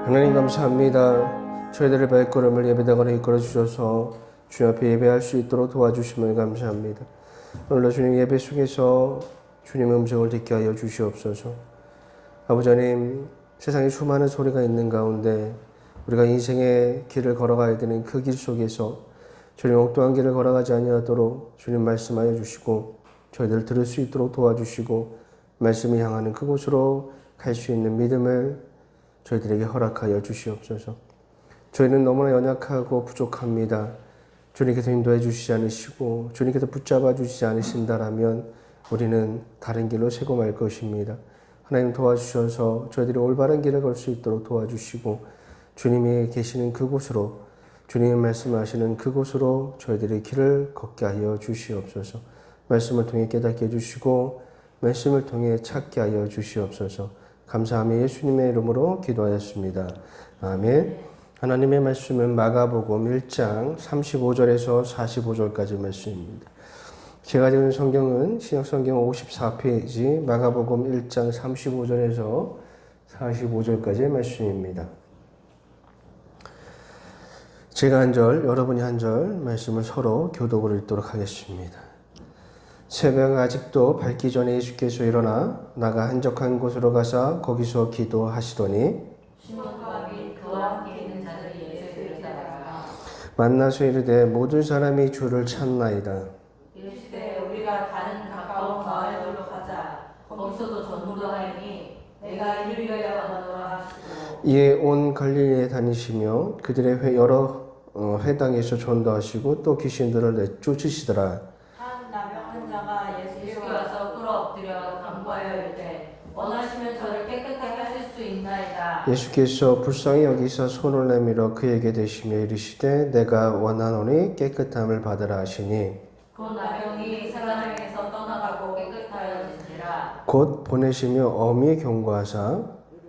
하나님 감사합니다. 저희들의 발걸음을 예배당으로 이끌어 주셔서 주님 앞에 예배할 수 있도록 도와주심을 감사합니다. 오늘도 주님 예배 속에서 주님의 음성을 듣게 하여 주시옵소서. 아버지 하나님, 세상에 수많은 소리가 있는 가운데 우리가 인생의 길을 걸어가야 되는 그 길 속에서 주님 엉뚱한 길을 걸어가지 아니하도록 주님 말씀하여 주시고 저희들 들을 수 있도록 도와주시고 말씀을 향하는 그곳으로 갈 수 있는 믿음을 저희들에게 허락하여 주시옵소서. 저희는 너무나 연약하고 부족합니다. 주님께서 인도해 주시지 않으시고 주님께서 붙잡아 주시지 않으신다라면 우리는 다른 길로 새고 말 것입니다. 하나님 도와주셔서 저희들이 올바른 길을 걸 수 있도록 도와주시고 주님이 계시는 그곳으로, 주님의 말씀하시는 그곳으로 저희들의 길을 걷게 하여 주시옵소서. 말씀을 통해 깨닫게 해주시고 말씀을 통해 찾게 하여 주시옵소서. 감사하며 예수님의 이름으로 기도하였습니다. 아멘. 하나님의 말씀은 마가복음 1장 35절에서 45절까지 말씀입니다. 제가 읽은 성경은 신약성경 54페이지 마가복음 1장 35절에서 45절까지의 말씀입니다. 제가 한 절, 여러분이 한 절 말씀을 서로 교독으로 읽도록 하겠습니다. 새벽 아직도 밝기 전에 예수께서 일어나 나가 한적한 곳으로 가사 거기서 기도하시더니 시몬과 및 그와 함께 있는 자들이 예수를 따라가 만나서 이르되 모든 사람이 주를 찾나이다. 이르시되 우리가 가는 가까운 마을로 가자. 거기서도 전도를 하리니 내가 이를 위하여 가노라 하시고 이에 온 갈릴리에 다니시며 그들의 여러 회당에서 전도하시고 또 귀신들을 내쫓으시더라. 한 나병 환자가 예수께 와서 꿇어 엎드려 간구하여 이르되 원하시면 저를 깨끗하게 하실 수 있나이다. 예수께서 불쌍히 여기사 손을 내밀어 그에게 대시며 이르시되 내가 원하노니 깨끗함을 받으라 하시니 그 나병이 사람에게서 떠나가고 깨끗하여진지라. 곧 보내시며 엄히 경고하사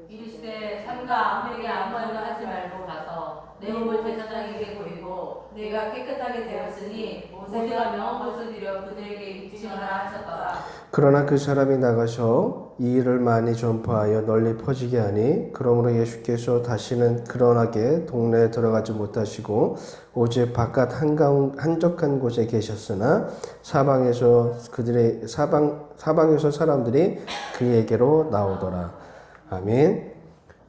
이르시되 삼가 아무에게 아무 말도 하지 말고 가서 내 몸을 제사장에게 보이고 내가 깨끗하게 되었으니 모세가 명한 것을 드려 그들에게 입증하라 하셨더라. 그러나 그 사람이 나가서 이 일을 많이 전파하여 널리 퍼지게 하니 그러므로 예수께서 다시는 그러하게 동네에 들어가지 못하시고 오직 바깥 한적한 곳에 계셨으나 사방에서 사람들이 그에게로 나오더라. 아멘.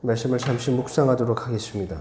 말씀을 잠시 묵상하도록 하겠습니다.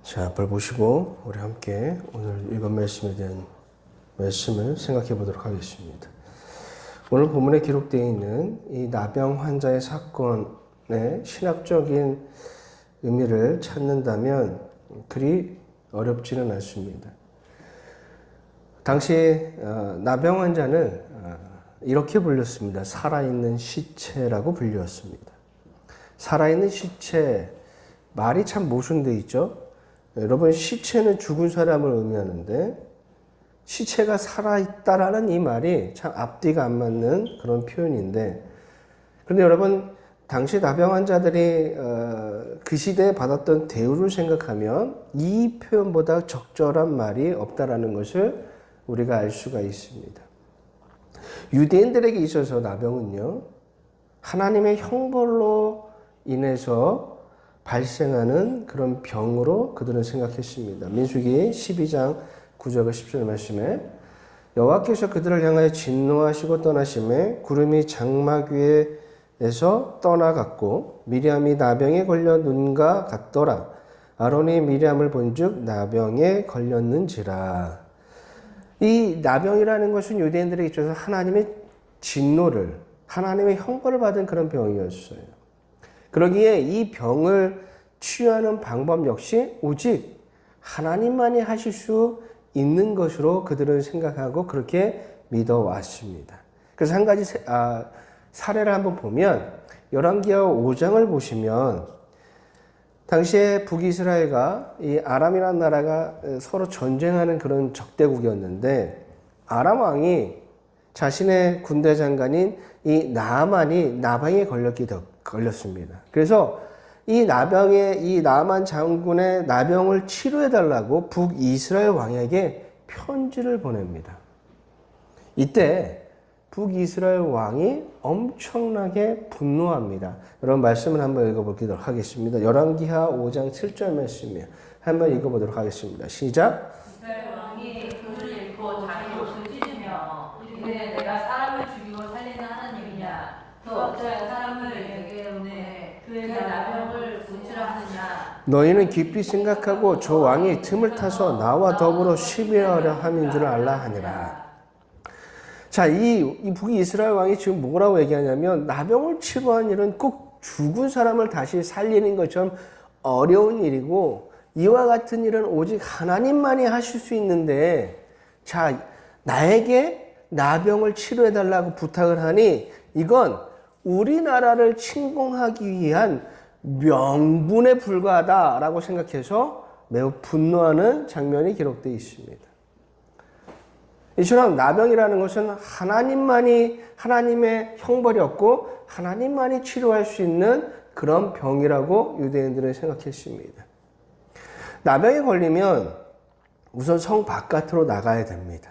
자, 앞을 보시고 우리 함께 오늘 읽은 말씀에 대한 말씀을 생각해 보도록 하겠습니다. 오늘 본문에 기록되어 있는 이 나병 환자의 사건의 신학적인 의미를 찾는다면 그리 어렵지는 않습니다. 당시 나병 환자는 이렇게 불렸습니다. 살아있는 시체라고 불렸습니다. 살아있는 시체, 말이 참 모순되어 있죠. 여러분, 시체는 죽은 사람을 의미하는데 시체가 살아있다라는 이 말이 참 앞뒤가 안 맞는 그런 표현인데, 그런데 여러분, 당시 나병 환자들이 그 시대에 받았던 대우를 생각하면 이 표현보다 적절한 말이 없다라는 것을 우리가 알 수가 있습니다. 유대인들에게 있어서 나병은요, 하나님의 형벌로 인해서 발생하는 그런 병으로 그들은 생각했습니다. 민수기 12장 9절과 10절 말씀에 여호와께서 그들을 향하여 진노하시고 떠나심에 구름이 장막 위에서 떠나갔고 미리암이 나병에 걸려 눈과 같더라. 아론이 미리암을 본즉 나병에 걸렸는지라. 이 나병이라는 것은 유대인들에게 있어서 하나님의 진노를, 하나님의 형벌을 받은 그런 병이었어요. 그러기에 이 병을 치유하는 방법 역시 오직 하나님만이 하실 수 있는 것으로 그들은 생각하고 그렇게 믿어왔습니다. 그래서 한 가지 사례를 한번 보면 열왕기하 5장을 보시면 당시에 북이스라엘과 이 아람이라는 나라가 서로 전쟁하는 그런 적대국이었는데 아람 왕이 자신의 군대 장관인 이 나아만이 나병에 걸렸습니다. 그래서 이 나아만 장군의 나병을 치료해달라고 북이스라엘 왕에게 편지를 보냅니다. 이때 북이스라엘 왕이 엄청나게 분노합니다. 여러분 말씀을 한번 읽어보도록 하겠습니다. 열왕기하 5장 7절 말씀이에요. 한번 읽어보도록 하겠습니다. 시작. 이스라엘 왕이 글을 읽고 자기 옷을 찢으며 이르되 내가 사람을 죽이고 살리는 하나님이냐 또 어찌하여 사람을 내게 오내 그의 나병을 고치라 하느냐. 너희는 깊이 생각하고 저 왕이 틈을 타서 나와 더불어 시비하려 함인 줄 알라 하니라. 자, 이 북이스라엘 왕이 지금 뭐라고 얘기하냐면 나병을 치료한 일은 꼭 죽은 사람을 다시 살리는 것처럼 어려운 일이고 이와 같은 일은 오직 하나님만이 하실 수 있는데 자, 나에게 나병을 치료해달라고 부탁을 하니 이건 우리나라를 침공하기 위한 명분에 불과하다라고 생각해서 매우 분노하는 장면이 기록되어 있습니다. 이처럼 나병이라는 것은 하나님의 형벌이 없고 하나님만이 치료할 수 있는 그런 병이라고 유대인들은 생각했습니다. 나병에 걸리면 우선 성 바깥으로 나가야 됩니다.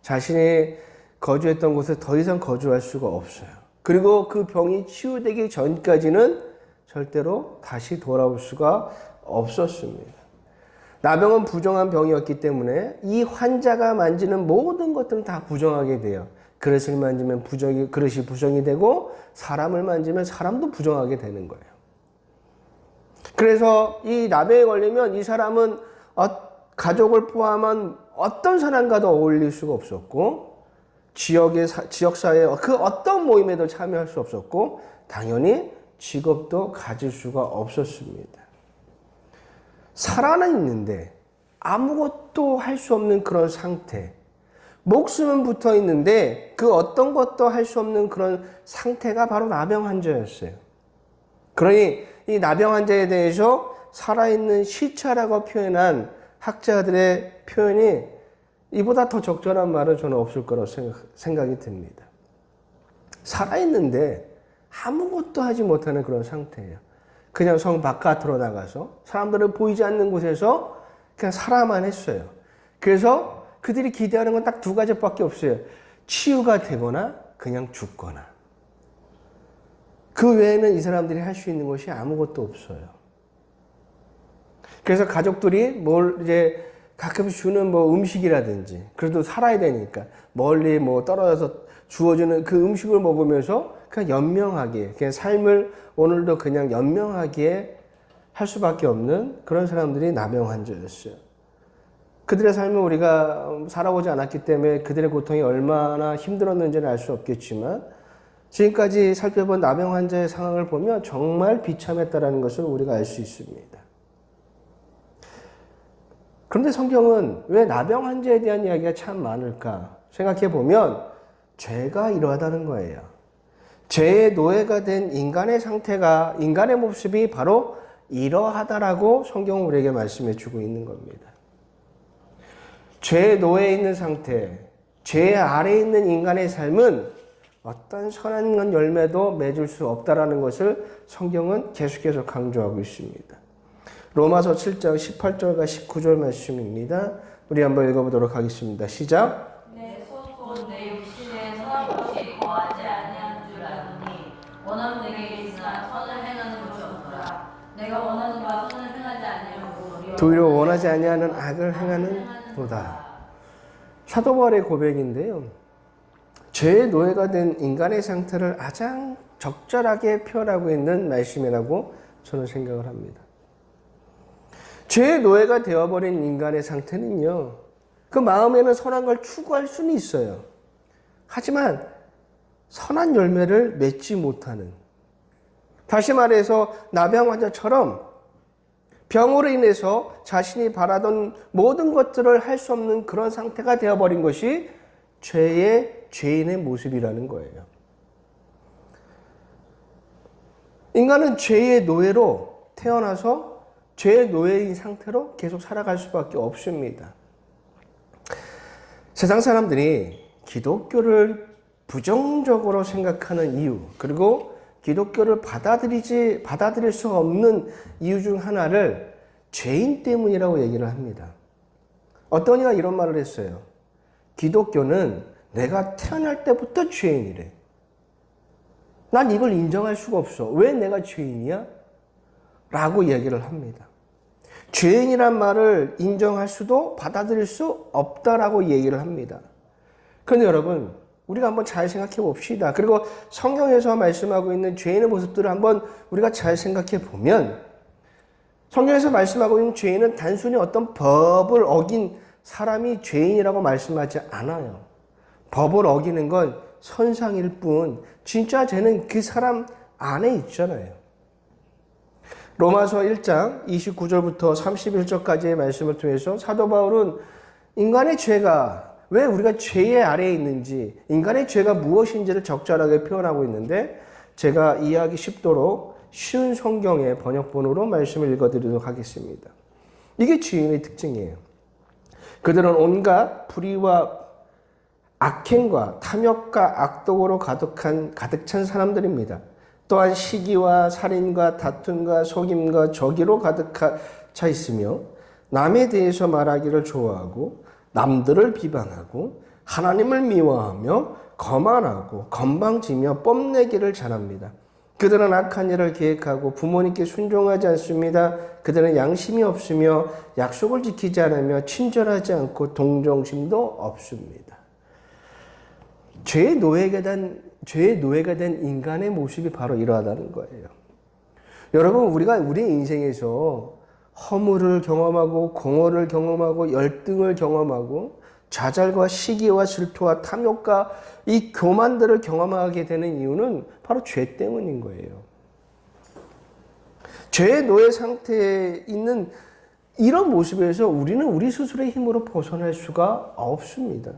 자신이 거주했던 곳에 더 이상 거주할 수가 없어요. 그리고 그 병이 치유되기 전까지는 절대로 다시 돌아올 수가 없었습니다. 나병은 부정한 병이었기 때문에 이 환자가 만지는 모든 것들은 다 부정하게 돼요. 그릇을 만지면 그릇이 부정이 되고 사람을 만지면 사람도 부정하게 되는 거예요. 그래서 이 나병에 걸리면 이 사람은 가족을 포함한 어떤 사람과도 어울릴 수가 없었고 지역사회 그 어떤 모임에도 참여할 수 없었고 당연히 직업도 가질 수가 없었습니다. 살아는 있는데 아무것도 할 수 없는 그런 상태. 목숨은 붙어 있는데 그 어떤 것도 할 수 없는 그런 상태가 바로 나병 환자였어요. 그러니 이 나병 환자에 대해서 살아있는 시체라고 표현한 학자들의 표현이 이보다 더 적절한 말은 저는 없을 거라고 생각이 듭니다. 살아있는데 아무것도 하지 못하는 그런 상태예요. 그냥 성 바깥으로 나가서 사람들을 보이지 않는 곳에서 그냥 살아만 했어요. 그래서 그들이 기대하는 건 딱 두 가지밖에 없어요. 치유가 되거나 그냥 죽거나. 그 외에는 이 사람들이 할 수 있는 것이 아무것도 없어요. 그래서 가족들이 이제 가끔 주는 음식이라든지 그래도 살아야 되니까 멀리 떨어져서 주어주는 그 음식을 먹으면서 그냥 연명하게, 그냥 삶을 오늘도 그냥 연명하게 할 수밖에 없는 그런 사람들이 나병 환자였어요. 그들의 삶을 우리가 살아보지 않았기 때문에 그들의 고통이 얼마나 힘들었는지는 알 수 없겠지만 지금까지 살펴본 나병 환자의 상황을 보면 정말 비참했다는 것을 우리가 알 수 있습니다. 그런데 성경은 왜 나병 환자에 대한 이야기가 참 많을까 생각해 보면 죄가 이러하다는 거예요. 죄의 노예가 된 인간의 상태가, 인간의 모습이 바로 이러하다라고 성경은 우리에게 말씀해 주고 있는 겁니다. 죄의 노예에 있는 상태, 죄 아래에 있는 인간의 삶은 어떤 선한 열매도 맺을 수 없다라는 것을 성경은 계속해서 강조하고 있습니다. 로마서 7장 18절과 19절 말씀입니다. 우리 한번 읽어보도록 하겠습니다. 시작. 내 손 내 육신에 선한 것이 거하지 아니한 줄 아노니 원하는 내게 있으나 선을 행하는 것이 없노라. 내가 원하는 바 선을 행하지 아니하고 도리어 원하지 아니하는 악을 행하는 도다. 사도 바울의 고백인데요. 죄의 노예가 된 인간의 상태를 가장 적절하게 표현하고 있는 말씀이라고 저는 생각을 합니다. 죄의 노예가 되어버린 인간의 상태는요, 그 마음에는 선한 걸 추구할 수는 있어요. 하지만 선한 열매를 맺지 못하는, 다시 말해서 나병 환자처럼 병으로 인해서 자신이 바라던 모든 것들을 할 수 없는 그런 상태가 되어버린 것이 죄인의 모습이라는 거예요. 인간은 죄의 노예로 태어나서 죄의 노예인 상태로 계속 살아갈 수밖에 없습니다. 세상 사람들이 기독교를 부정적으로 생각하는 이유, 그리고 기독교를 받아들일 수 없는 이유 중 하나를 죄인 때문이라고 얘기를 합니다. 어떤 이가 이런 말을 했어요. 기독교는 내가 태어날 때부터 죄인이래. 난 이걸 인정할 수가 없어. 왜 내가 죄인이야? 라고 얘기를 합니다. 죄인이란 말을 인정할 수도 받아들일 수 없다라고 얘기를 합니다. 그런데 여러분, 우리가 한번 잘 생각해 봅시다. 그리고 성경에서 말씀하고 있는 죄인의 모습들을 한번 우리가 잘 생각해 보면, 성경에서 말씀하고 있는 죄인은 단순히 어떤 법을 어긴 사람이 죄인이라고 말씀하지 않아요. 법을 어기는 건 선상일 뿐, 진짜 죄는 그 사람 안에 있잖아요. 로마서 1장 29절부터 31절까지의 말씀을 통해서 사도 바울은 인간의 죄가 왜 우리가 죄의 아래에 있는지, 인간의 죄가 무엇인지를 적절하게 표현하고 있는데, 제가 이해하기 쉽도록 쉬운 성경의 번역본으로 말씀을 읽어드리도록 하겠습니다. 이게 죄인의 특징이에요. 그들은 온갖 불의와 악행과 탐욕과 악독으로 가득 찬 사람들입니다. 또한 시기와 살인과 다툼과 속임과 저기로 가득 차 있으며 남에 대해서 말하기를 좋아하고 남들을 비방하고 하나님을 미워하며 거만하고 건방지며 뽐내기를 잘합니다. 그들은 악한 일을 계획하고 부모님께 순종하지 않습니다. 그들은 양심이 없으며 약속을 지키지 않으며 친절하지 않고 동정심도 없습니다. 죄의 노예가 된 인간의 모습이 바로 이러하다는 거예요. 여러분, 우리가 우리의 인생에서 허물을 경험하고 공허를 경험하고 열등을 경험하고 좌절과 시기와 질투와 탐욕과 이 교만들을 경험하게 되는 이유는 바로 죄 때문인 거예요. 죄의 노예 상태에 있는 이런 모습에서 우리는 우리 스스로의 힘으로 벗어날 수가 없습니다.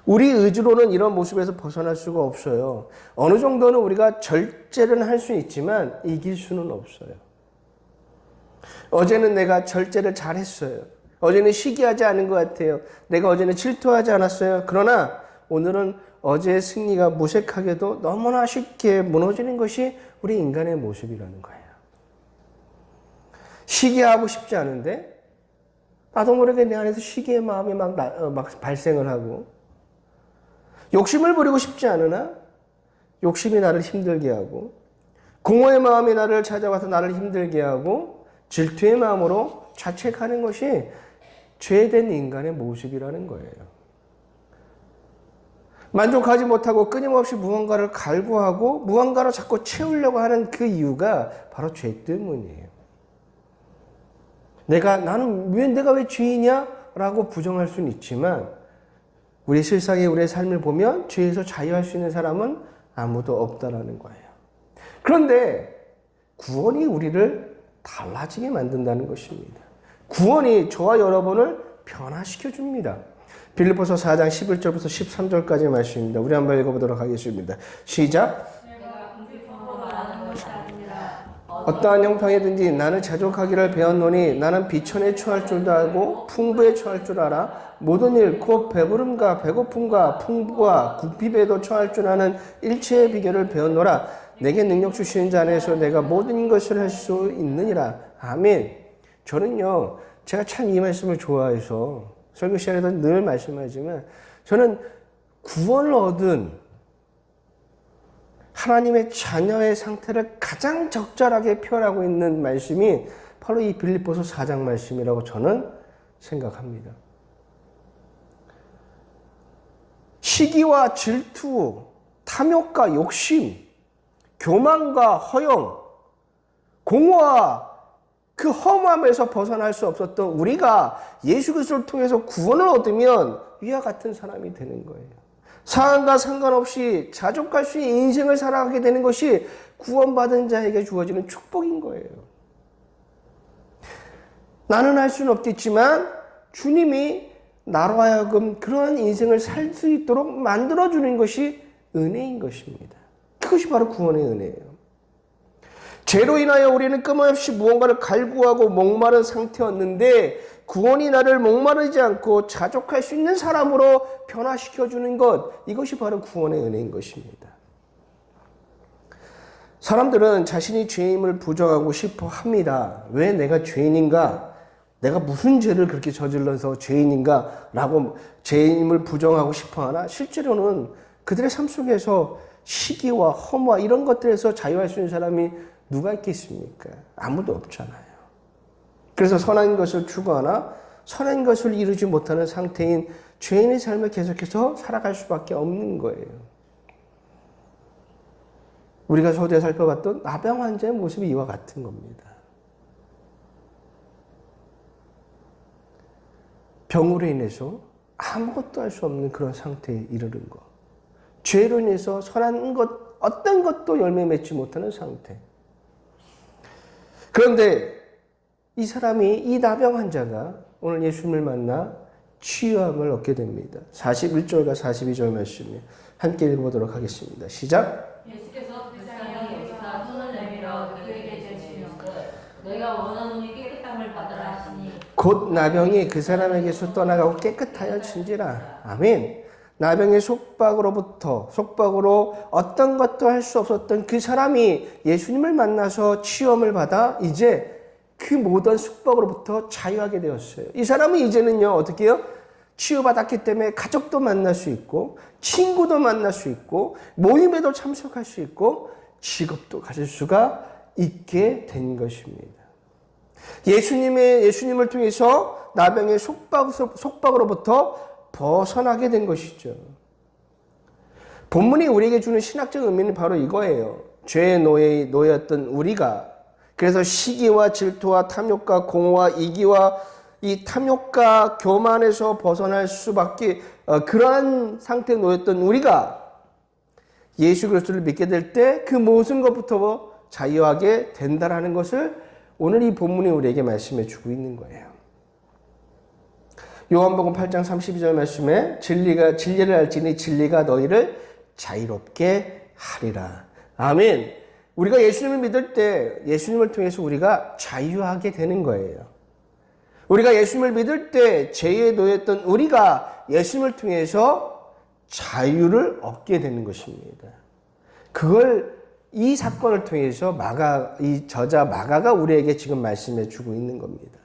우리 의지로는 이런 모습에서 벗어날 수가 없어요. 어느 정도는 우리가 절제를 할 수 있지만 이길 수는 없어요. 어제는 내가 절제를 잘했어요. 어제는 시기하지 않은 것 같아요. 내가 어제는 질투하지 않았어요. 그러나 오늘은 어제의 승리가 무색하게도 너무나 쉽게 무너지는 것이 우리 인간의 모습이라는 거예요. 시기하고 싶지 않은데 나도 모르게 내 안에서 시기의 마음이 막 발생을 하고, 욕심을 부리고 싶지 않으나 욕심이 나를 힘들게 하고, 공허의 마음이 나를 찾아와서 나를 힘들게 하고, 질투의 마음으로 자책하는 것이 죄된 인간의 모습이라는 거예요. 만족하지 못하고 끊임없이 무언가를 갈구하고 무언가로 자꾸 채우려고 하는 그 이유가 바로 죄 때문이에요. 내가 왜 죄이냐? 라고 부정할 수는 있지만, 우리 실상의 우리의 삶을 보면 죄에서 자유할 수 있는 사람은 아무도 없다라는 거예요. 그런데 구원이 우리를 달라지게 만든다는 것입니다. 구원이 저와 여러분을 변화시켜 줍니다. 빌립보서 4장 11절부터 13절까지의 말씀입니다. 우리 한번 읽어보도록 하겠습니다. 시작. 어떠한 형통이든지 나는 자족하기를 배웠노니 나는 비천에 처할 줄도 알고 풍부에 처할 줄 알아. 모든 일 곧 배부름과 배고픔과 풍부와 궁핍에도 처할 줄 아는 일체의 비결을 배웠노라. 내게 능력 주시는 자 안에서 내가 모든 것을 할 수 있느니라. 아멘. 저는요, 제가 참 이 말씀을 좋아해서 설교 시간에도 늘 말씀하지만, 저는 구원을 얻은 하나님의 자녀의 상태를 가장 적절하게 표현하고 있는 말씀이 바로 이 빌립보서 4장 말씀이라고 저는 생각합니다. 시기와 질투, 탐욕과 욕심, 교만과 허영, 공허와 그 허무함에서 벗어날 수 없었던 우리가 예수 그리스도를 통해서 구원을 얻으면 위와 같은 사람이 되는 거예요. 상황과 상관없이 자족할 수 있는 인생을 살아가게 되는 것이 구원받은 자에게 주어지는 축복인 거예요. 나는 할 수는 없겠지만 주님이 나로 하여금 그러한 인생을 살 수 있도록 만들어주는 것이 은혜인 것입니다. 그것이 바로 구원의 은혜예요. 죄로 인하여 우리는 끊임없이 무언가를 갈구하고 목마른 상태였는데 구원이 나를 목마르지 않고 자족할 수 있는 사람으로 변화시켜주는 것, 이것이 바로 구원의 은혜인 것입니다. 사람들은 자신이 죄임을 부정하고 싶어 합니다. 왜 내가 죄인인가? 내가 무슨 죄를 그렇게 저질러서 죄인인가? 라고 죄임을 부정하고 싶어 하나? 실제로는 그들의 삶 속에서 시기와 허무와 이런 것들에서 자유할 수 있는 사람이 누가 있겠습니까? 아무도 없잖아요. 그래서 선한 것을 추구하나 선한 것을 이루지 못하는 상태인 죄인의 삶을 계속해서 살아갈 수밖에 없는 거예요. 우리가 서두에 살펴봤던 나병 환자의 모습이 이와 같은 겁니다. 병으로 인해서 아무것도 할 수 없는 그런 상태에 이르는 것. 죄로 인해서 선한 것, 어떤 것도 열매 맺지 못하는 상태. 그런데 이 사람이, 이 나병 환자가 오늘 예수님을 만나 치유함을 얻게 됩니다. 41절과 42절 말씀을 함께 읽어보도록 하겠습니다. 시작! 예수께서 불쌍히 여기사 손을 내밀어 그에게 대시되 내가 원하노니 깨끗함을 받으라 하시니 곧 나병이 그 사람에게서 떠나가고 깨끗하여 진지라. 아멘. 나병의 속박으로 어떤 것도 할 수 없었던 그 사람이 예수님을 만나서 치유함을 받아 이제 그 모든 속박으로부터 자유하게 되었어요. 이 사람은 이제는요, 어떻게 해요? 치유받았기 때문에 가족도 만날 수 있고, 친구도 만날 수 있고, 모임에도 참석할 수 있고, 직업도 가질 수가 있게 된 것입니다. 예수님을 통해서 나병의 속박으로부터 벗어나게 된 것이죠. 본문이 우리에게 주는 신학적 의미는 바로 이거예요. 죄의 노예였던 우리가, 그래서 시기와 질투와 탐욕과 공허와 이기와 이 탐욕과 교만에서 벗어날 수밖에 그러한 상태에 놓였던 우리가 예수 그리스도를 믿게 될 때 그 모든 것부터 자유하게 된다라는 것을 오늘 이 본문이 우리에게 말씀해 주고 있는 거예요. 요한복음 8장 32절 말씀에 진리를 알지니 진리가 너희를 자유롭게 하리라. 아멘. 우리가 예수님을 믿을 때 예수님을 통해서 우리가 자유하게 되는 거예요. 우리가 예수님을 믿을 때 죄에 놓였던 우리가 예수님을 통해서 자유를 얻게 되는 것입니다. 그걸 이 사건을 통해서 이 저자 마가가 우리에게 지금 말씀해 주고 있는 겁니다.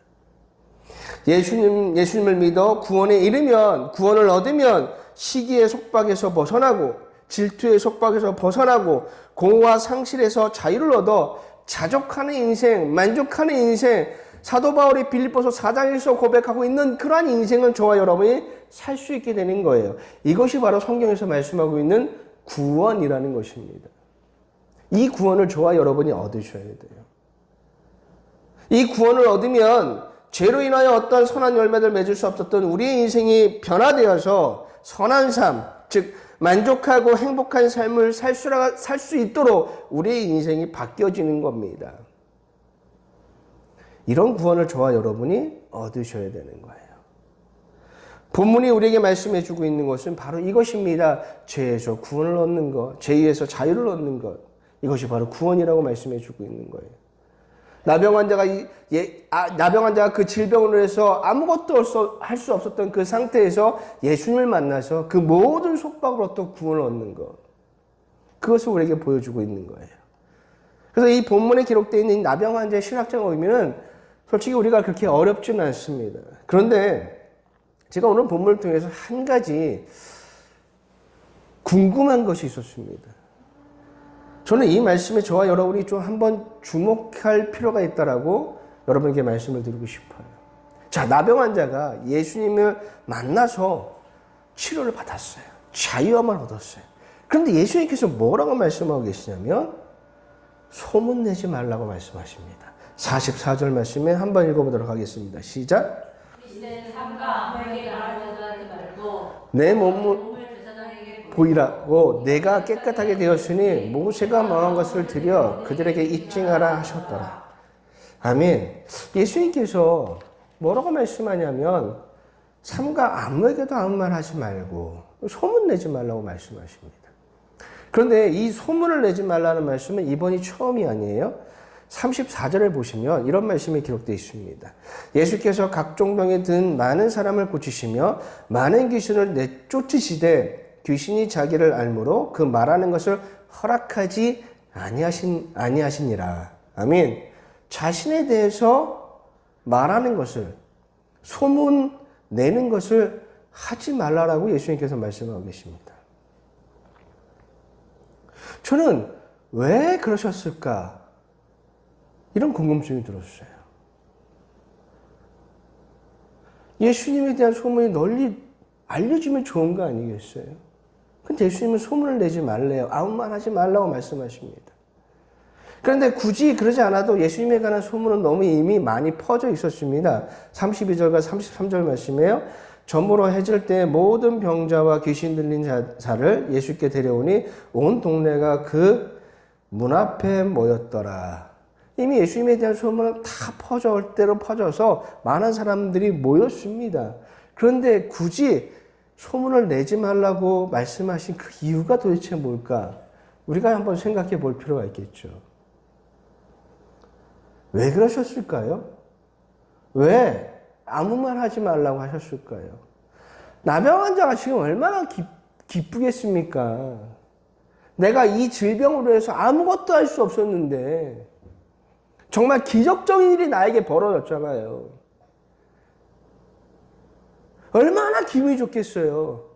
예수님을 믿어 구원에 이르면, 구원을 얻으면 시기의 속박에서 벗어나고 질투의 속박에서 벗어나고 공허와 상실에서 자유를 얻어 자족하는 인생, 만족하는 인생, 사도 바울이 빌립보서 4장에서 고백하고 있는 그러한 인생을 저와 여러분이 살 수 있게 되는 거예요. 이것이 바로 성경에서 말씀하고 있는 구원이라는 것입니다. 이 구원을 저와 여러분이 얻으셔야 돼요. 이 구원을 얻으면 죄로 인하여 어떤 선한 열매를 맺을 수 없었던 우리의 인생이 변화되어서 선한 삶, 즉 만족하고 행복한 삶을 살 수 있도록 우리의 인생이 바뀌어지는 겁니다. 이런 구원을 저와 여러분이 얻으셔야 되는 거예요. 본문이 우리에게 말씀해 주고 있는 것은 바로 이것입니다. 죄에서 구원을 얻는 것, 죄에서 자유를 얻는 것. 이것이 바로 구원이라고 말씀해 주고 있는 거예요. 나병 환자가 그 질병으로 해서 아무것도 할 수 없었던 그 상태에서 예수님을 만나서 그 모든 속박으로부터 구원을 얻는 것. 그것을 우리에게 보여주고 있는 거예요. 그래서 이 본문에 기록되어 있는 나병 환자의 신학적 의미는 솔직히 우리가 그렇게 어렵지는 않습니다. 그런데 제가 오늘 본문을 통해서 한 가지 궁금한 것이 있었습니다. 저는 이 말씀에 저와 여러분이 좀 한번 주목할 필요가 있다라고 여러분에게 말씀을 드리고 싶어요. 자, 나병 환자가 예수님을 만나서 치료를 받았어요. 자유함을 얻었어요. 그런데 예수님께서 뭐라고 말씀하고 계시냐면 소문내지 말라고 말씀하십니다. 44절 말씀에 한번 읽어보도록 하겠습니다. 시작. 이는 삼가 아무에게 말하여서 하지 말고 내 몸을 몸을 제사장에게 보이라고 내가 깨끗하게 되었으니 모세가 망한 것을 드려 그들에게 입증하라 하셨더라. 아멘. 예수님께서 뭐라고 말씀하냐면 삼가 아무에게도 아무 말 하지 말고 소문 내지 말라고 말씀하십니다. 그런데 이 소문을 내지 말라는 말씀은 이번이 처음이 아니에요. 34절을 보시면 이런 말씀이 기록되어 있습니다. 예수께서 각종 병에 든 많은 사람을 고치시며 많은 귀신을 내쫓으시되 귀신이 자기를 알므로 그 말하는 것을 허락하지 아니하시니라. 아멘. 자신에 대해서 말하는 것을, 소문 내는 것을 하지 말라라고 예수님께서 말씀하고 계십니다. 저는 왜 그러셨을까? 이런 궁금증이 들었어요. 예수님에 대한 소문이 널리 알려지면 좋은 거 아니겠어요? 근데 예수님은 소문을 내지 말래요. 아무 말 하지 말라고 말씀하십니다. 그런데 굳이 그러지 않아도 예수님에 관한 소문은 너무 이미 많이 퍼져 있었습니다. 32절과 33절 말씀이에요. 저물어 해질 때 모든 병자와 귀신 들린 자를 예수께 데려오니 온 동네가 그 문 앞에 모였더라. 이미 예수님에 대한 소문은 다 퍼져 대로 퍼져서 많은 사람들이 모였습니다. 그런데 굳이 소문을 내지 말라고 말씀하신 그 이유가 도대체 뭘까? 우리가 한번 생각해 볼 필요가 있겠죠. 왜 그러셨을까요? 왜 아무 말 하지 말라고 하셨을까요? 나병 환자가 지금 얼마나 기쁘겠습니까? 내가 이 질병으로 해서 아무것도 할 수 없었는데 정말 기적적인 일이 나에게 벌어졌잖아요. 얼마나 기분이 좋겠어요.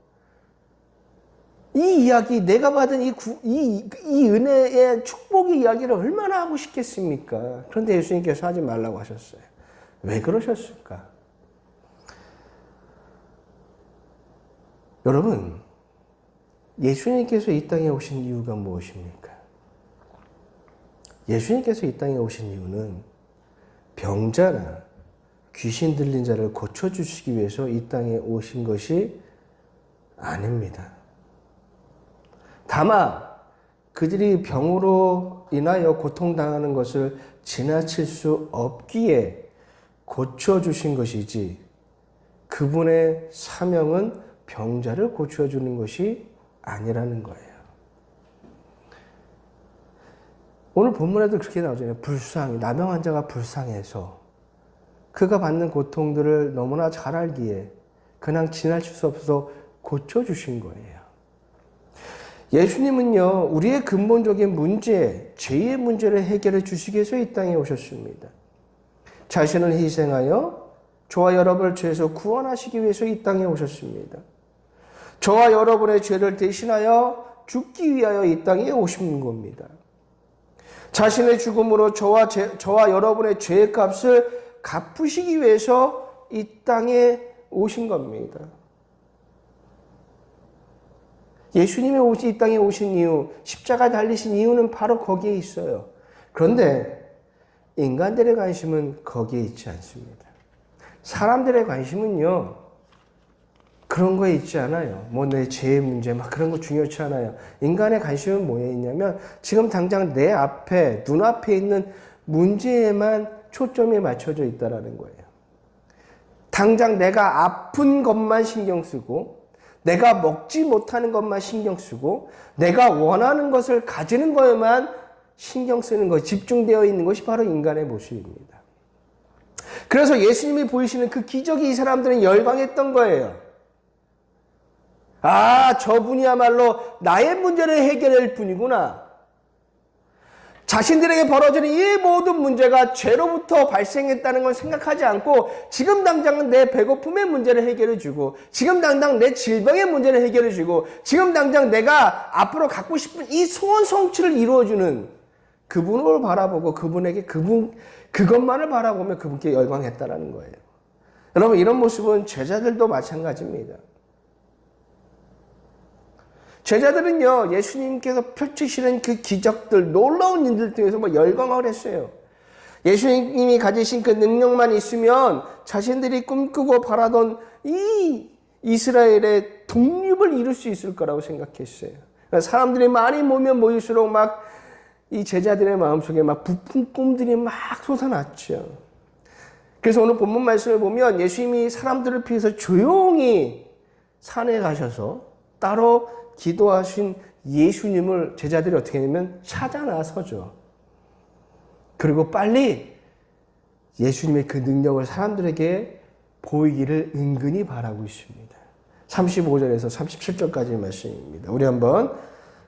이 이야기, 내가 받은 이 은혜의 축복의 이야기를 얼마나 하고 싶겠습니까? 그런데 예수님께서 하지 말라고 하셨어요. 왜 그러셨을까? 여러분, 예수님께서 이 땅에 오신 이유가 무엇입니까? 예수님께서 이 땅에 오신 이유는 병자나 귀신 들린 자를 고쳐주시기 위해서 이 땅에 오신 것이 아닙니다. 다만 그들이 병으로 인하여 고통당하는 것을 지나칠 수 없기에 고쳐주신 것이지 그분의 사명은 병자를 고쳐주는 것이 아니라는 거예요. 오늘 본문에도 그렇게 나오잖아요. 나병 환자가 불쌍해서 그가 받는 고통들을 너무나 잘 알기에 그냥 지나칠 수 없어서 고쳐주신 거예요. 예수님은요, 우리의 근본적인 문제, 죄의 문제를 해결해 주시기 위해서 이 땅에 오셨습니다. 자신을 희생하여 저와 여러분을 죄에서 구원하시기 위해서 이 땅에 오셨습니다. 저와 여러분의 죄를 대신하여 죽기 위하여 이 땅에 오신 겁니다. 자신의 죽음으로 저와 여러분의 죄의 값을 갚으시기 위해서 이 땅에 오신 겁니다. 예수님이 이 땅에 오신 이유, 십자가 달리신 이유는 바로 거기에 있어요. 그런데 인간들의 관심은 거기에 있지 않습니다. 사람들의 관심은요, 그런 거에 있지 않아요. 내 죄의 문제, 그런 거 중요치 않아요. 인간의 관심은 뭐에 있냐면, 지금 당장 내 앞에, 눈앞에 있는 문제에만 초점이 맞춰져 있다라는 거예요. 당장 내가 아픈 것만 신경 쓰고, 내가 먹지 못하는 것만 신경 쓰고, 내가 원하는 것을 가지는 거에만 신경 쓰는 것, 집중되어 있는 것이 바로 인간의 모습입니다. 그래서 예수님이 보이시는 그 기적이 이 사람들은 열광했던 거예요. 저분이야말로 나의 문제를 해결할 분이구나. 자신들에게 벌어지는 이 모든 문제가 죄로부터 발생했다는 걸 생각하지 않고 지금 당장 내 배고픔의 문제를 해결해주고 지금 당장 내 질병의 문제를 해결해주고 지금 당장 내가 앞으로 갖고 싶은 이 소원 성취를 이루어주는 그분을 바라보고 그분에게 그것만을 바라보며 그분께 열광했다라는 거예요. 여러분, 이런 모습은 제자들도 마찬가지입니다. 제자들은요, 예수님께서 펼치시는 그 기적들, 놀라운 일들 등에서 열광을 했어요. 예수님이 가지신 그 능력만 있으면 자신들이 꿈꾸고 바라던 이 이스라엘의 독립을 이룰 수 있을 거라고 생각했어요. 그러니까 사람들이 많이 모이면 모일수록 막 이 제자들의 마음속에 막 부푼 꿈들이 막 솟아났죠. 그래서 오늘 본문 말씀을 보면 예수님이 사람들을 피해서 조용히 산에 가셔서 따로 기도하신 예수님을 제자들이 어떻게 하냐면 찾아 나서죠. 그리고 빨리 예수님의 그 능력을 사람들에게 보이기를 은근히 바라고 있습니다. 35절에서 37절까지의 말씀입니다. 우리 한번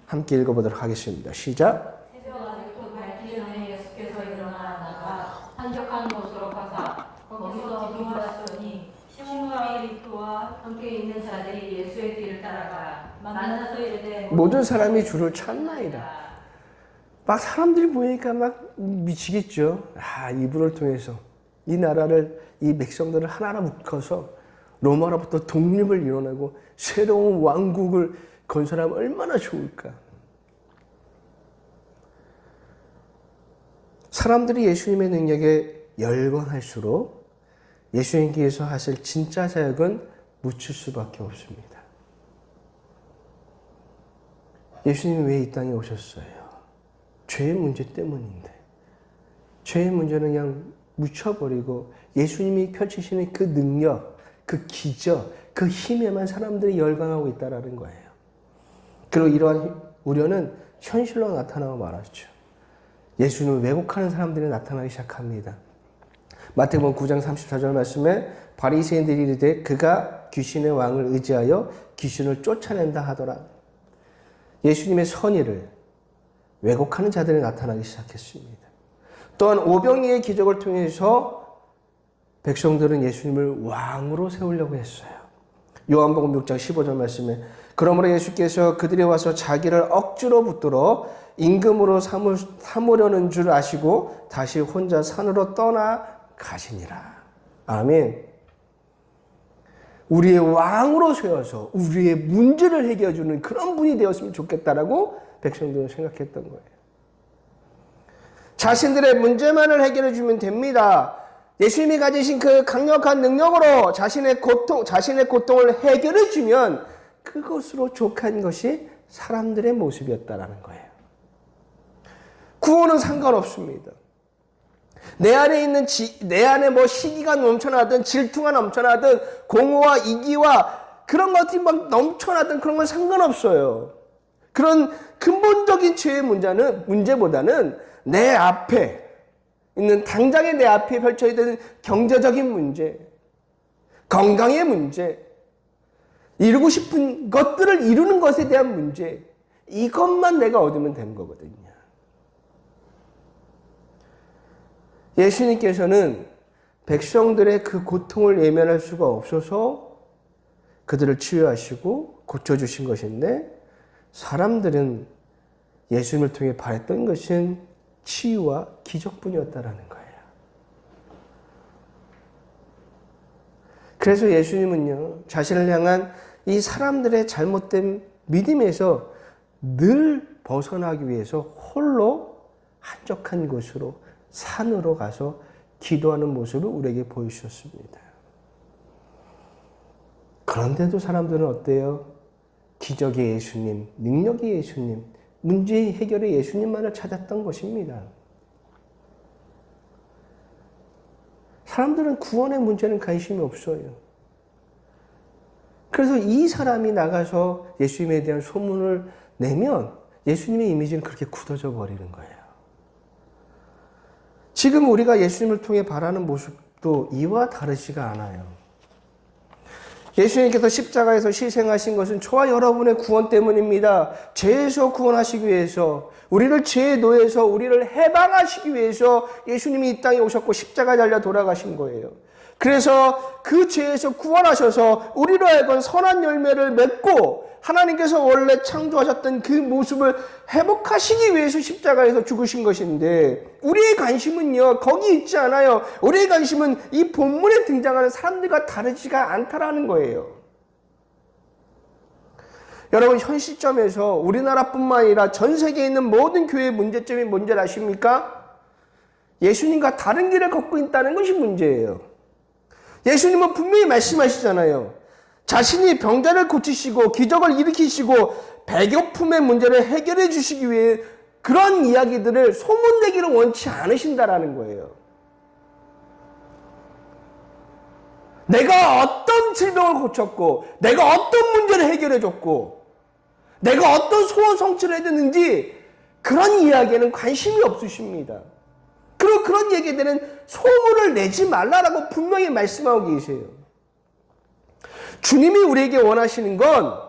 함께 읽어보도록 하겠습니다. 시작. 새벽 아직도 밝기 전에 예수께서 일어나 한적한 곳으로 가사 거기서 기도하시더니 시몬과 피리토와 함께 있는 자들이 예수의 뒤를 따라가 만나서 이르되 모든 사람이 주를 찾나이다. 막 사람들이 보니까 막 미치겠죠. 이분을 통해서 이 나라를, 이 백성들을 하나로 묶어서 로마로부터 독립을 이뤄내고 새로운 왕국을 건설하면 얼마나 좋을까. 사람들이 예수님의 능력에 열광할수록 예수님께서 하실 진짜 사역은 묻힐 수밖에 없습니다. 예수님이 왜 이 땅에 오셨어요? 죄의 문제 때문인데. 죄의 문제는 그냥 묻혀버리고 예수님이 펼치시는 그 능력, 그 기적, 그 힘에만 사람들이 열광하고 있다는 거예요. 그리고 이러한 우려는 현실로 나타나고 말았죠. 예수님을 왜곡하는 사람들이 나타나기 시작합니다. 마태복음 9장 34절 말씀에 바리새인들이 이르되 그가 귀신의 왕을 의지하여 귀신을 쫓아낸다 하더라. 예수님의 선의를 왜곡하는 자들이 나타나기 시작했습니다. 또한 오병이의 기적을 통해서 백성들은 예수님을 왕으로 세우려고 했어요. 요한복음 6장 15절 말씀에 그러므로 예수께서 그들이 와서 자기를 억지로 붙들어 임금으로 삼으려는 줄 아시고 다시 혼자 산으로 떠나 가시니라. 아멘. 우리의 왕으로 세워서 우리의 문제를 해결해주는 그런 분이 되었으면 좋겠다라고 백성들은 생각했던 거예요. 자신들의 문제만을 해결해주면 됩니다. 예수님이 가지신 그 강력한 능력으로 자신의 고통을 해결해주면 그것으로 족한 것이 사람들의 모습이었다라는 거예요. 구원은 상관없습니다. 내 안에 뭐 시기가 넘쳐나든 질투가 넘쳐나든 공허와 이기와 그런 것들이 막 넘쳐나든 그런 건 상관없어요. 그런 근본적인 죄의 문제보다는 내 앞에 있는 당장에 내 앞에 펼쳐야 되는 경제적인 문제, 건강의 문제, 이루고 싶은 것들을 이루는 것에 대한 문제, 이것만 내가 얻으면 되는 거거든요. 예수님께서는 백성들의 그 고통을 외면할 수가 없어서 그들을 치유하시고 고쳐주신 것인데 사람들은 예수님을 통해 바랬던 것은 치유와 기적뿐이었다라는 거예요. 그래서 예수님은요, 자신을 향한 이 사람들의 잘못된 믿음에서 늘 벗어나기 위해서 홀로 한적한 곳으로 산으로 가서 기도하는 모습을 우리에게 보여주셨습니다. 그런데도 사람들은 어때요? 기적의 예수님, 능력의 예수님, 문제 해결의 예수님만을 찾았던 것입니다. 사람들은 구원의 문제는 관심이 없어요. 그래서 이 사람이 나가서 예수님에 대한 소문을 내면 예수님의 이미지는 그렇게 굳어져 버리는 거예요. 지금 우리가 예수님을 통해 바라는 모습도 이와 다르지가 않아요. 예수님께서 십자가에서 희생하신 것은 저와 여러분의 구원 때문입니다. 죄에서 구원하시기 위해서, 우리를 죄의 노예에서 우리를 해방하시기 위해서 예수님이 이 땅에 오셨고 십자가에 달려 돌아가신 거예요. 그래서 그 죄에서 구원하셔서 우리로 하여금 선한 열매를 맺고 하나님께서 원래 창조하셨던 그 모습을 회복하시기 위해서 십자가에서 죽으신 것인데 우리의 관심은요 거기 있지 않아요. 우리의 관심은 이 본문에 등장하는 사람들과 다르지가 않다라는 거예요. 여러분, 현 시점에서 우리나라뿐만 아니라 전 세계에 있는 모든 교회의 문제점이 뭔지 아십니까? 예수님과 다른 길을 걷고 있다는 것이 문제예요. 예수님은 분명히 말씀하시잖아요. 자신이 병자를 고치시고 기적을 일으키시고 배고픔의 문제를 해결해 주시기 위해 그런 이야기들을 소문내기를 원치 않으신다라는 거예요. 내가 어떤 질병을 고쳤고 내가 어떤 문제를 해결해 줬고 내가 어떤 소원 성취를 해줬는지 그런 이야기에는 관심이 없으십니다. 그리고 그런 얘기들은 소문을 내지 말라라고 분명히 말씀하고 계세요. 주님이 우리에게 원하시는 건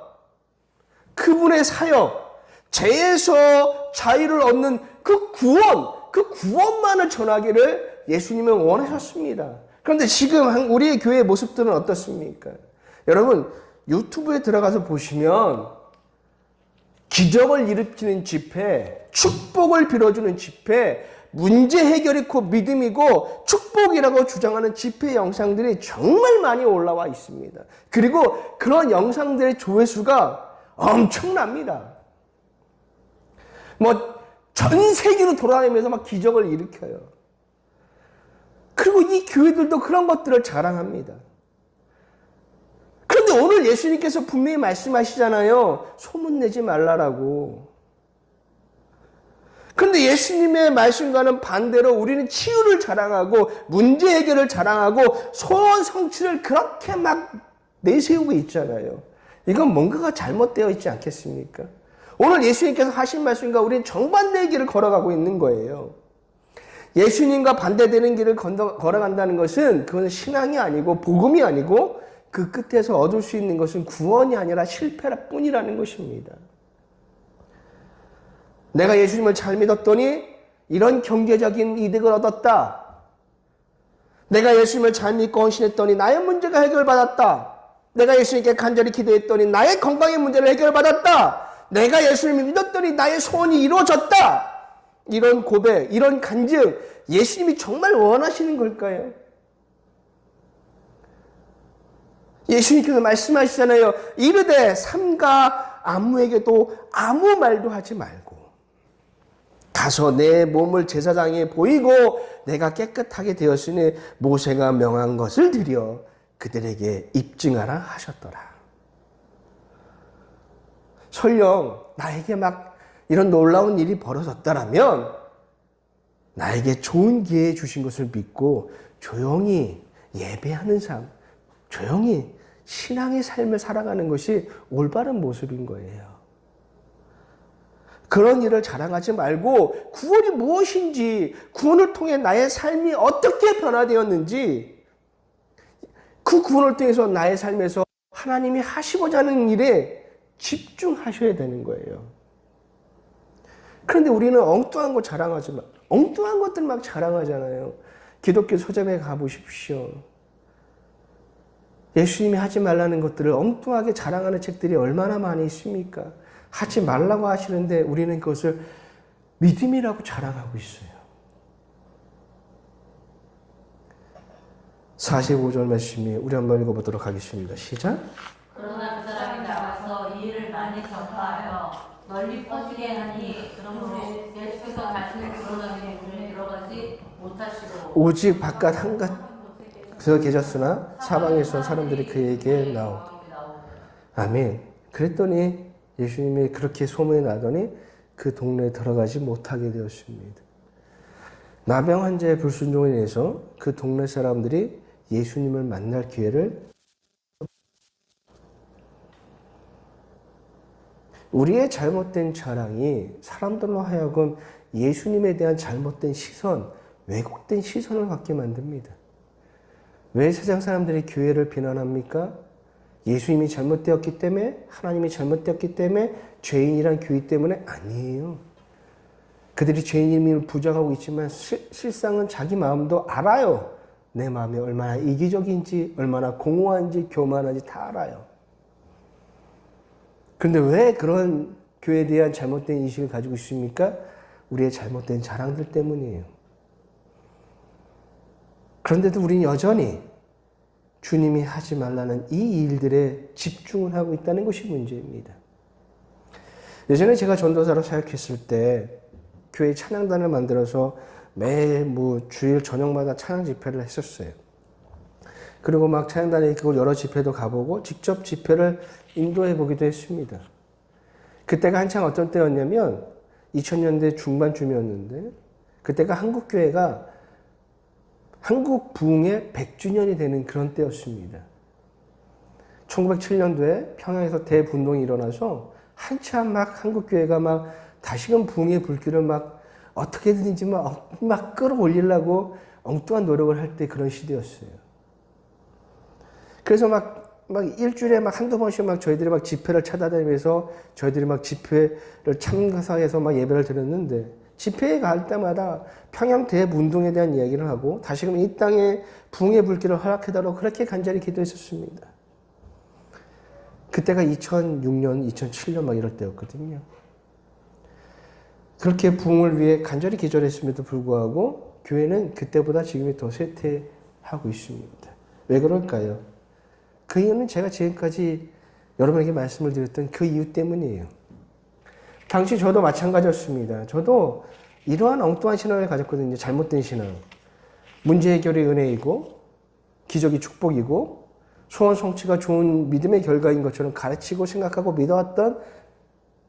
그분의 사역, 죄에서 자유를 얻는 그 구원만을 전하기를 예수님은 원하셨습니다. 그런데 지금 우리의 교회의 모습들은 어떻습니까? 여러분, 유튜브에 들어가서 보시면 기적을 일으키는 집회, 축복을 빌어주는 집회, 문제 해결이 곧 믿음이고 축복이라고 주장하는 집회 영상들이 정말 많이 올라와 있습니다. 그리고 그런 영상들의 조회수가 엄청납니다. 전 세계로 돌아다니면서 막 기적을 일으켜요. 그리고 이 교회들도 그런 것들을 자랑합니다. 그런데 오늘 예수님께서 분명히 말씀하시잖아요. 소문내지 말라라고. 그런데 예수님의 말씀과는 반대로 우리는 치유를 자랑하고 문제 해결을 자랑하고 소원 성취를 그렇게 막 내세우고 있잖아요. 이건 뭔가가 잘못되어 있지 않겠습니까? 오늘 예수님께서 하신 말씀과 우리는 정반대의 길을 걸어가고 있는 거예요. 예수님과 반대되는 길을 걸어간다는 것은 그건 신앙이 아니고 복음이 아니고 그 끝에서 얻을 수 있는 것은 구원이 아니라 실패뿐이라는 것입니다. 내가 예수님을 잘 믿었더니 이런 경제적인 이득을 얻었다. 내가 예수님을 잘 믿고 헌신했더니 나의 문제가 해결받았다. 내가 예수님께 간절히 기도했더니 나의 건강의 문제를 해결받았다. 내가 예수님을 믿었더니 나의 소원이 이루어졌다. 이런 고백, 이런 간증, 예수님이 정말 원하시는 걸까요? 예수님께서 말씀하시잖아요. 이르되 삼가 아무에게도 아무 말도 하지 말고 가서 내 몸을 제사장에 보이고 내가 깨끗하게 되었으니 모세가 명한 것을 드려 그들에게 입증하라 하셨더라. 설령 나에게 막 이런 놀라운 일이 벌어졌다라면 나에게 좋은 기회 주신 것을 믿고 조용히 예배하는 삶, 조용히 신앙의 삶을 살아가는 것이 올바른 모습인 거예요. 그런 일을 자랑하지 말고 구원이 무엇인지, 구원을 통해 나의 삶이 어떻게 변화되었는지, 그 구원을 통해서 나의 삶에서 하나님이 하시고자 하는 일에 집중하셔야 되는 거예요. 그런데 우리는 엉뚱한 거 자랑하지 마. 엉뚱한 것들 막 자랑하잖아요. 기독교 서점에 가보십시오. 예수님이 하지 말라는 것들을 엉뚱하게 자랑하는 책들이 얼마나 많이 있습니까? 하지 말라고 하시는데 우리는 그것을 믿음이라고 자랑하고 있어요. 45절 말씀이 우리 한번 읽어보도록 하겠습니다. 시작. 그러나 그 사람이 나가서 이 일을 많이 전파하여 널리 퍼지게 하니 그러므로 예수께서 다시는 그러나 문에 들어가지 못하시고 오직 바깥 한갓에서 계셨으나 사방에서 사람들이 그에게 나오고. 아멘. 그랬더니 예수님이 그렇게 소문이 나더니 그 동네에 들어가지 못하게 되었습니다. 나병 환자의 불순종에 의해서 그 동네 사람들이 예수님을 만날 기회를, 우리의 잘못된 자랑이 사람들로 하여금 예수님에 대한 잘못된 시선, 왜곡된 시선을 갖게 만듭니다. 왜 세상 사람들이 교회를 비난합니까? 예수님이 잘못되었기 때문에, 하나님이 잘못되었기 때문에, 죄인이란 교회 때문에 아니에요. 그들이 죄인임을 부정하고 있지만 실상은 자기 마음도 알아요. 내 마음이 얼마나 이기적인지, 얼마나 공허한지, 교만한지 다 알아요. 그런데 왜 그런 교회에 대한 잘못된 인식을 가지고 있습니까? 우리의 잘못된 자랑들 때문이에요. 그런데도 우리는 여전히 주님이 하지 말라는 이 일들에 집중을 하고 있다는 것이 문제입니다. 예전에 제가 전도사로 사역했을 때 교회 찬양단을 만들어서 매 주일 저녁마다 찬양 집회를 했었어요. 그리고 막 찬양단에 이끌고 여러 집회도 가보고 직접 집회를 인도해 보기도 했습니다. 그때가 한창 어떤 때였냐면 2000년대 중반쯤이었는데 그때가 한국교회가 한국 부흥의 100주년이 되는 그런 때였습니다. 1907년도에 평양에서 대분동이 일어나서 한참 막 한국교회가 막 다시금 부흥의 불길을 막 어떻게든지 막 끌어올리려고 엉뚱한 노력을 할 때 그런 시대였어요. 그래서 막 일주일에 막 한두 번씩 막 저희들이 막 집회를 찾아다니면서 저희들이 막 집회를 참가해서 막 예배를 드렸는데 집회에 갈 때마다 평양 대분동에 대한 이야기를 하고 다시금 이 땅에 부흥의 불길을 허락해달라고 그렇게 간절히 기도했었습니다. 그때가 2006년, 2007년 막 이럴 때였거든요. 그렇게 부흥을 위해 간절히 기도했음에도 불구하고 교회는 그때보다 지금이 더 쇠퇴하고 있습니다. 왜 그럴까요? 그 이유는 제가 지금까지 여러분에게 말씀을 드렸던 그 이유 때문이에요. 당시 저도 마찬가지였습니다. 저도 이러한 엉뚱한 신앙을 가졌거든요. 잘못된 신앙. 문제 해결이 은혜이고 기적이 축복이고 소원 성취가 좋은 믿음의 결과인 것처럼 가르치고 생각하고 믿어왔던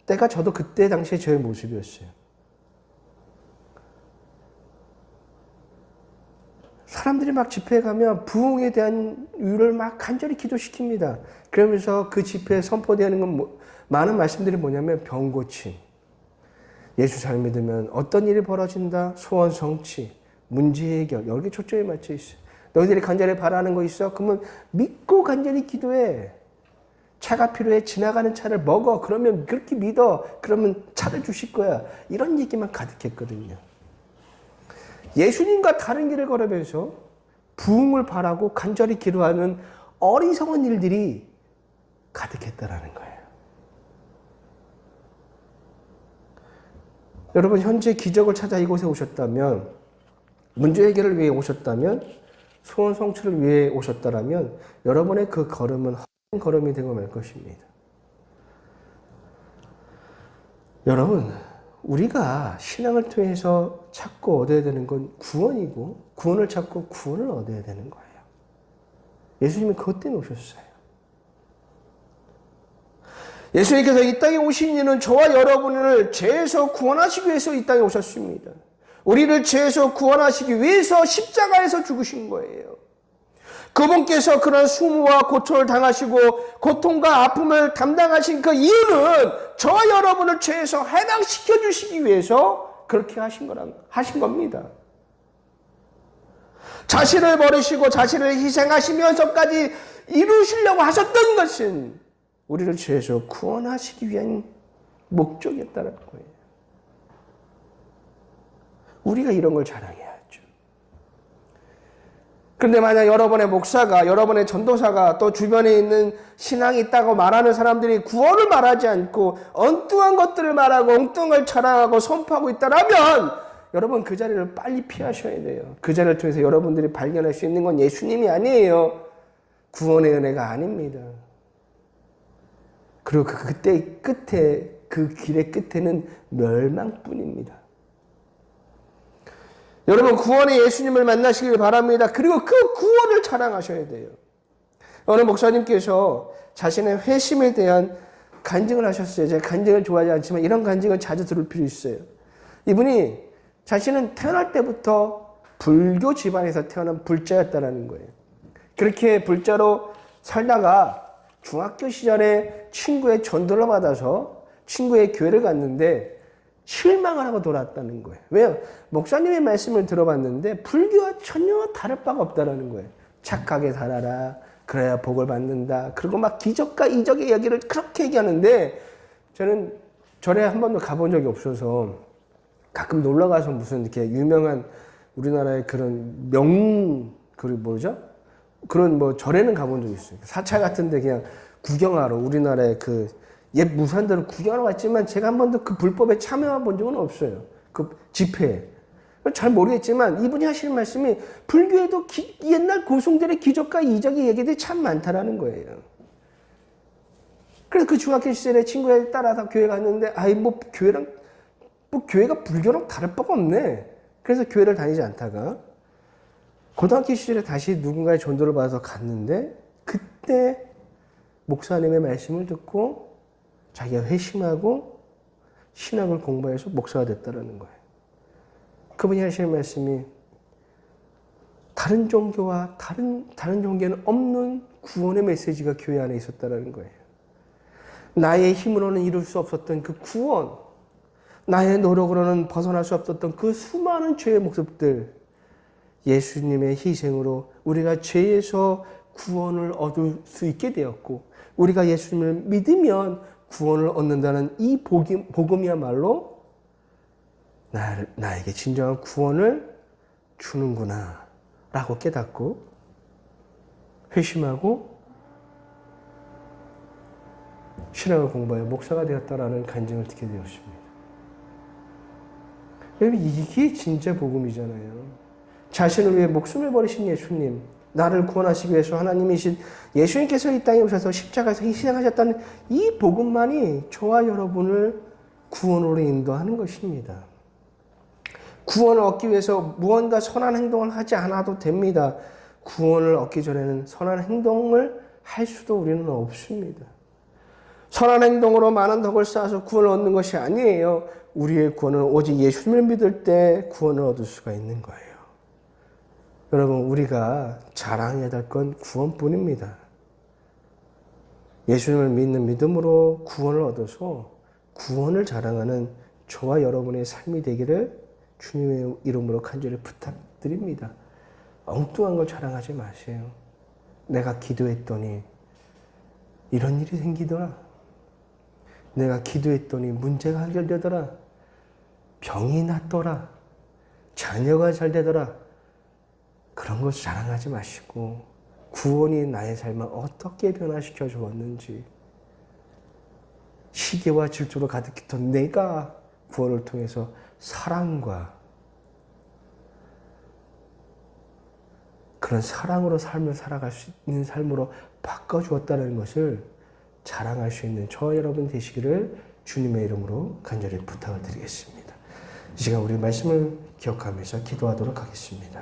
때가 저도 그때 당시에 저의 모습이었어요. 사람들이 막 집회에 가면 부흥에 대한 이유를 막 간절히 기도시킵니다. 그러면서 그 집회에 선포되는 건 많은 말씀들이 뭐냐면 병 고침, 예수 잘 믿으면 어떤 일이 벌어진다, 소원 성취, 문제 해결, 여기 초점이 맞춰 있어요. 너희들이 간절히 바라는 거 있어? 그러면 믿고 간절히 기도해. 차가 필요해. 지나가는 차를 먹어. 그러면 그렇게 믿어. 그러면 차를 주실 거야. 이런 얘기만 가득했거든요. 예수님과 다른 길을 걸으면서 부흥을 바라고 간절히 기도하는 어리석은 일들이 가득했다라는 거예요. 여러분 현재 기적을 찾아 이곳에 오셨다면, 문제 해결을 위해 오셨다면, 소원 성취를 위해 오셨다라면 여러분의 그 걸음은 헛된 걸음이 되고 말 것입니다. 여러분, 우리가 신앙을 통해서 찾고 얻어야 되는 건 구원이고 구원을 찾고 구원을 얻어야 되는 거예요. 예수님이 그것 때문에 오셨어요. 예수님께서 이 땅에 오신 이유는 저와 여러분을 죄에서 구원하시기 위해서 이 땅에 오셨습니다. 우리를 죄에서 구원하시기 위해서 십자가에서 죽으신 거예요. 그분께서 그런 수모와 고초를 당하시고 고통과 아픔을 담당하신 그 이유는 저와 여러분을 죄에서 해방시켜 주시기 위해서 그렇게 하신 겁니다. 자신을 버리시고 자신을 희생하시면서까지 이루시려고 하셨던 것은 우리를 죄에서 구원하시기 위한 목적이었다는 거예요. 우리가 이런 걸 자랑해야죠. 그런데 만약 여러분의 목사가, 여러분의 전도사가 또 주변에 있는 신앙이 있다고 말하는 사람들이 구원을 말하지 않고 엉뚱한 것들을 말하고 엉뚱한 걸 자랑하고 선포하고 있다라면 여러분 그 자리를 빨리 피하셔야 돼요. 그 자리를 통해서 여러분들이 발견할 수 있는 건 예수님이 아니에요. 구원의 은혜가 아닙니다. 그리고 그때 끝에, 그 길의 끝에는 멸망뿐입니다. 여러분 구원의 예수님을 만나시길 바랍니다. 그리고 그 구원을 자랑하셔야 돼요. 어느 목사님께서 자신의 회심에 대한 간증을 하셨어요. 제가 간증을 좋아하지 않지만 이런 간증을 자주 들을 필요 있어요. 이분이 자신은 태어날 때부터 불교 집안에서 태어난 불자였다는 거예요. 그렇게 불자로 살다가 중학교 시절에 친구의 전도를 받아서 친구의 교회를 갔는데 실망을 하고 돌아왔다는 거예요. 왜요? 목사님의 말씀을 들어봤는데 불교와 전혀 다를 바가 없다는 거예요. 착하게 살아라. 그래야 복을 받는다. 그리고 막 기적과 이적의 이야기를 그렇게 얘기하는데 저는 절에 한 번도 가본 적이 없어서 가끔 놀러 가서 무슨 이렇게 유명한 우리나라의 그런 그리고 뭐죠? 그런 뭐 절에는 가본 적이 있어요. 사찰 같은데 그냥 구경하러 우리나라의 그 옛 무산들을 구경하러 갔지만 제가 한 번도 그 불법에 참여해 본 적은 없어요. 그 집회에. 잘 모르겠지만 이분이 하시는 말씀이 불교에도 옛날 고승들의 기적과 이적의 얘기들이 참 많다라는 거예요. 그래서 그 중학교 시절에 친구에 따라서 교회 갔는데 교회가 불교랑 다를 바가 없네. 그래서 교회를 다니지 않다가 고등학교 시절에 다시 누군가의 전도를 받아서 갔는데 그때 목사님의 말씀을 듣고 자기가 회심하고 신학을 공부해서 목사가 됐다라는 거예요. 그분이 하시는 말씀이 다른 종교와 다른 종교에는 없는 구원의 메시지가 교회 안에 있었다라는 거예요. 나의 힘으로는 이룰 수 없었던 그 구원, 나의 노력으로는 벗어날 수 없었던 그 수많은 죄의 모습들, 예수님의 희생으로 우리가 죄에서 구원을 얻을 수 있게 되었고, 우리가 예수님을 믿으면 구원을 얻는다는 이 복음이야말로 나에게 진정한 구원을 주는구나 라고 깨닫고 회심하고 신학을 공부하여 목사가 되었다라는 간증을 듣게 되었습니다. 여러분, 이게 진짜 복음이잖아요. 자신을 위해 목숨을 버리신 예수님, 나를 구원하시기 위해서 하나님이신 예수님께서 이 땅에 오셔서 십자가에서 희생하셨다는 이 복음만이 저와 여러분을 구원으로 인도하는 것입니다. 구원을 얻기 위해서 무언가 선한 행동을 하지 않아도 됩니다. 구원을 얻기 전에는 선한 행동을 할 수도 우리는 없습니다. 선한 행동으로 많은 덕을 쌓아서 구원을 얻는 것이 아니에요. 우리의 구원은 오직 예수님을 믿을 때 구원을 얻을 수가 있는 거예요. 여러분, 우리가 자랑해야 될 건 구원뿐입니다. 예수님을 믿는 믿음으로 구원을 얻어서 구원을 자랑하는 저와 여러분의 삶이 되기를 주님의 이름으로 간절히 부탁드립니다. 엉뚱한 걸 자랑하지 마세요. 내가 기도했더니 이런 일이 생기더라. 내가 기도했더니 문제가 해결되더라. 병이 낫더라. 자녀가 잘 되더라. 그런 것을 자랑하지 마시고 구원이 나의 삶을 어떻게 변화시켜 주었는지, 시기와 질투로 가득했던 내가 구원을 통해서 사랑과 그런 사랑으로 삶을 살아갈 수 있는 삶으로 바꿔주었다는 것을 자랑할 수 있는 저와 여러분 되시기를 주님의 이름으로 간절히 부탁을 드리겠습니다. 이 시간 우리 말씀을 기억하면서 기도하도록 하겠습니다.